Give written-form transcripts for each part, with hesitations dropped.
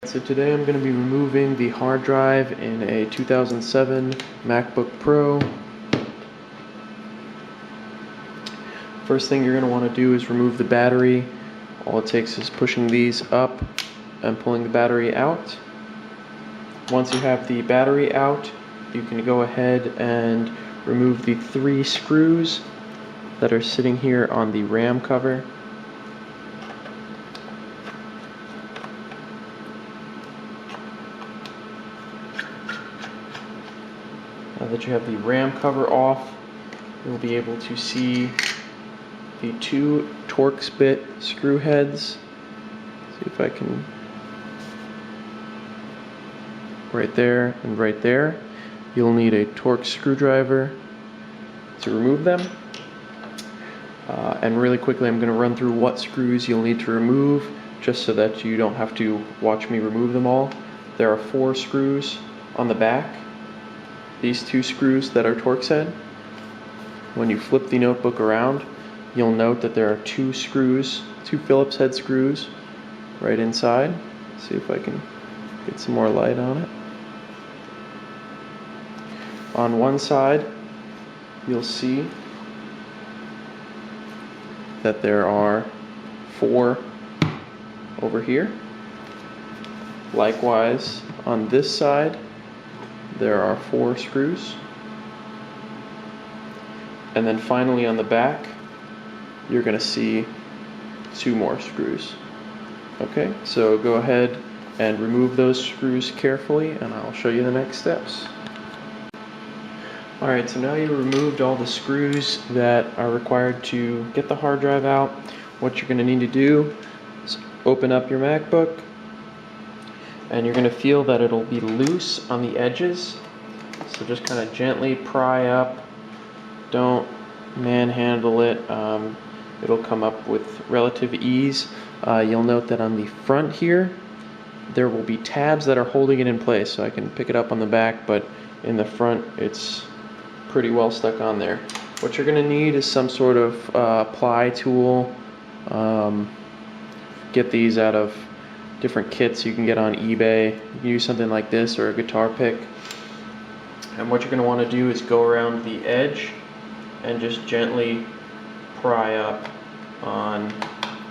So today I'm going to be removing the hard drive in a 2007 MacBook Pro. First thing you're going to want to do is remove the battery. All it takes is pushing these up and pulling the battery out. Once you have the battery out, you can go ahead and remove the 3 screws that are sitting here on the RAM cover. Now that you have the RAM cover off, you'll be able to see the 2 Torx bit screw heads. See if I can, right there and right there. You'll need a Torx screwdriver to remove them. And really quickly I'm going to run through what screws you'll need to remove, just so that you don't have to watch me remove them all. There are 4 screws on the back. These 2 screws that are Torx head. When you flip the notebook around, you'll note that there are 2 screws, 2 Phillips head screws right inside. See if I can get some more light on it. On one side, you'll see that there are 4 over here. Likewise, on this side, there are 4 screws. And then finally on the back, you're going to see 2 more screws. Okay, so go ahead and remove those screws carefully and I'll show you the next steps. Alright, so now you've removed all the screws that are required to get the hard drive out. What you're going to need to do is open up your MacBook, and you're going to feel that it'll be loose on the edges. So just kind of gently pry up. Don't manhandle it. It'll come up with relative ease. You'll note that on the front here, there will be tabs that are holding it in place. So I can pick it up on the back, but in the front, it's pretty well stuck on there. What you're going to need is some sort of ply tool. Get these out of different kits you can get on eBay. You can use something like this or a guitar pick. And what you're going to want to do is go around the edge and just gently pry up on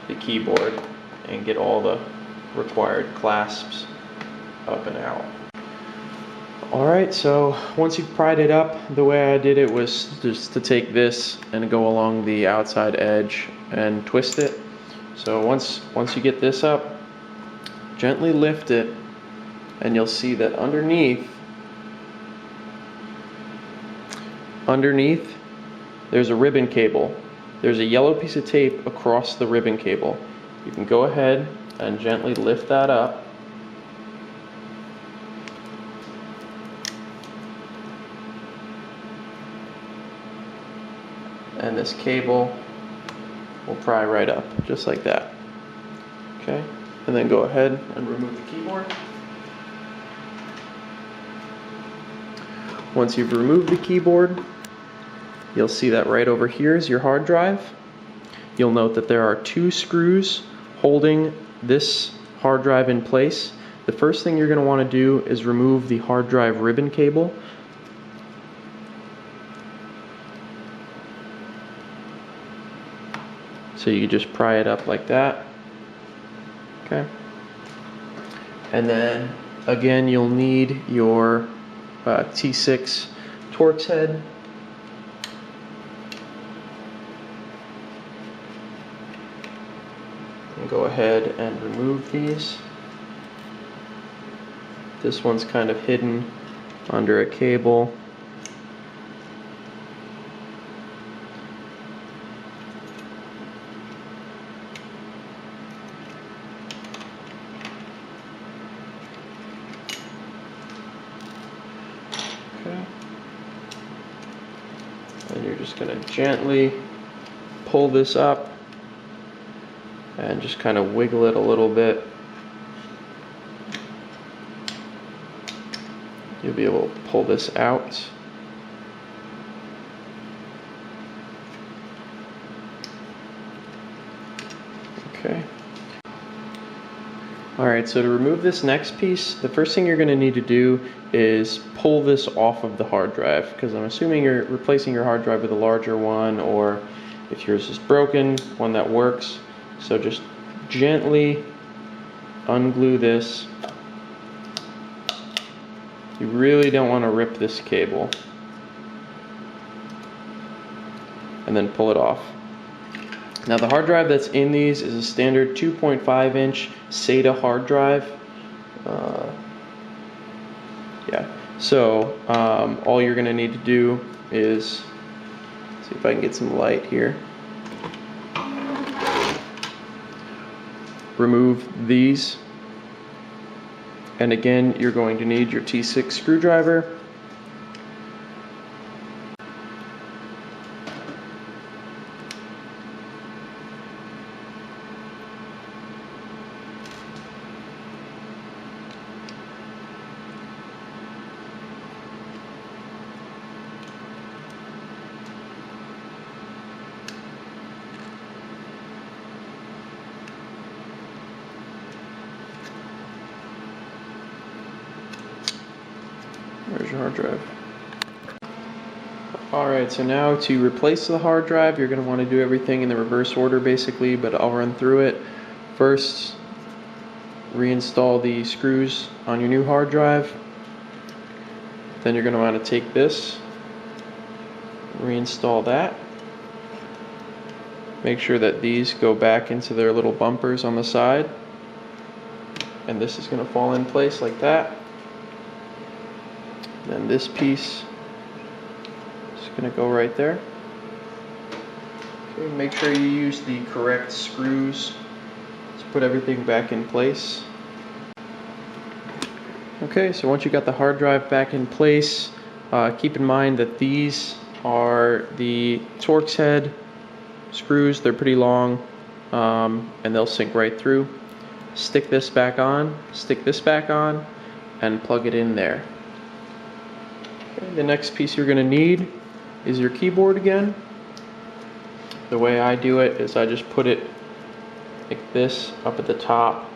the keyboard and get all the required clasps up and out. Alright, so once you've pried it up, the way I did it was just to take this and go along the outside edge and twist it. So once you get this up, gently lift it and you'll see that underneath there's a ribbon cable. There's a yellow piece of tape across the ribbon cable. You can go ahead and gently lift that up. And this cable will pry right up, just like that. Okay, and then go ahead and remove the keyboard. Once you've removed the keyboard, you'll see that right over here is your hard drive. You'll note that there are 2 screws holding this hard drive in place. The first thing you're going to want to do is remove the hard drive ribbon cable. So you just pry it up like that. Okay. And then again, you'll need your T6 Torx head. And go ahead and remove these. This one's kind of hidden under a cable. And you're just going to gently pull this up and just kind of wiggle it a little bit. You'll be able to pull this out. Okay. Alright, so to remove this next piece, the first thing you're going to need to do is pull this off of the hard drive, because I'm assuming you're replacing your hard drive with a larger one, or if yours is broken, one that works. So just gently unglue this. You really don't want to rip this cable. And then pull it off. Now the hard drive that's in these is a standard 2.5 inch SATA hard drive. So all you're going to need to do is, see if I can get some light here. Remove these. And again, you're going to need your T6 screwdriver. Where's your hard drive? Alright, so now to replace the hard drive, you're going to want to do everything in the reverse order basically, but I'll run through it. First, reinstall the screws on your new hard drive. Then you're going to want to take this, reinstall that. Make sure that these go back into their little bumpers on the side. And this is going to fall in place like that. Then this piece is going to go right there. Okay, make sure you use the correct screws to put everything back in place. Okay, so once you got the hard drive back in place, keep in mind that these are the Torx head screws. They're pretty long, and they'll sink right through. Stick this back on, and plug it in there. The next piece you're going to need is your keyboard again. The way I do it is I just put it like this up at the top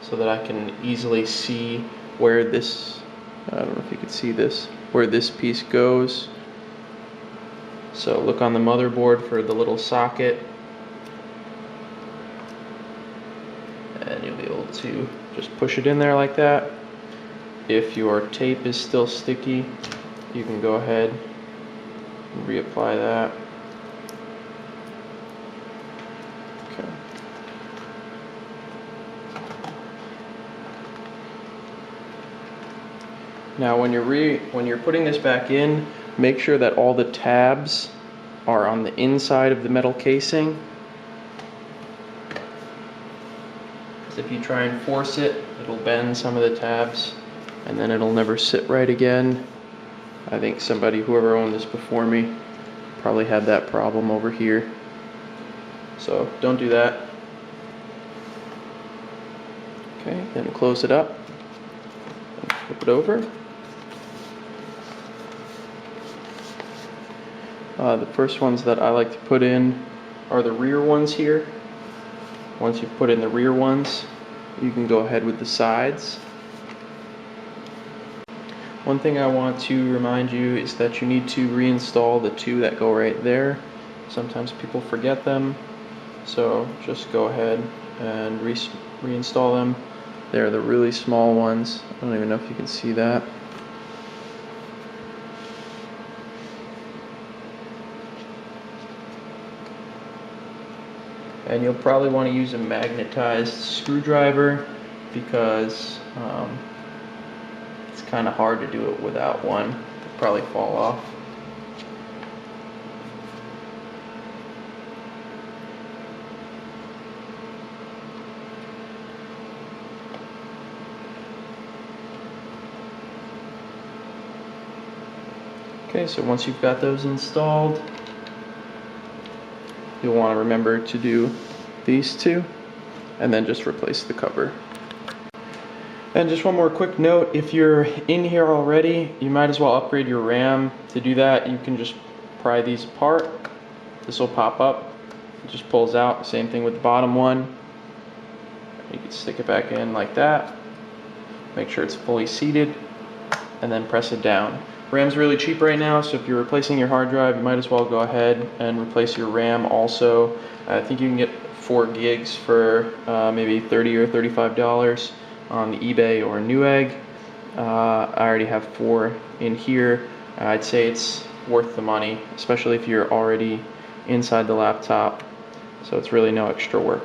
so that I can easily see where this, I don't know if you can see this, where this piece goes. So look on the motherboard for the little socket, and you'll be able to just push it in there like that. If your tape is still sticky, you can go ahead and reapply that. Okay. Now when you're putting this back in, make sure that all the tabs are on the inside of the metal casing. Because if you try and force it, it'll bend some of the tabs and then it'll never sit right again. I think whoever owned this before me, probably had that problem over here. So don't do that. Okay, then close it up. And flip it over. The first ones that I like to put in are the rear ones here. Once you've put in the rear ones, you can go ahead with the sides. One thing I want to remind you is that you need to reinstall the two that go right there. Sometimes people forget them, so just go ahead and reinstall them. They're the really small ones. I don't even know if you can see that. And you'll probably want to use a magnetized screwdriver because it's kind of hard to do it without one. It'll probably fall off. Okay, so once you've got those installed, you'll want to remember to do these two and then just replace the cover. And just one more quick note, if you're in here already, you might as well upgrade your RAM. To do that, you can just pry these apart. This will pop up, it just pulls out. Same thing with the bottom one. You can stick it back in like that, make sure it's fully seated, and then press it down. RAM's really cheap right now, so if you're replacing your hard drive, you might as well go ahead and replace your RAM also. I think you can get 4 gigs for maybe $30 or $35 on eBay or Newegg. I already have 4 in here. I'd say it's worth the money, especially if you're already inside the laptop, so it's really no extra work.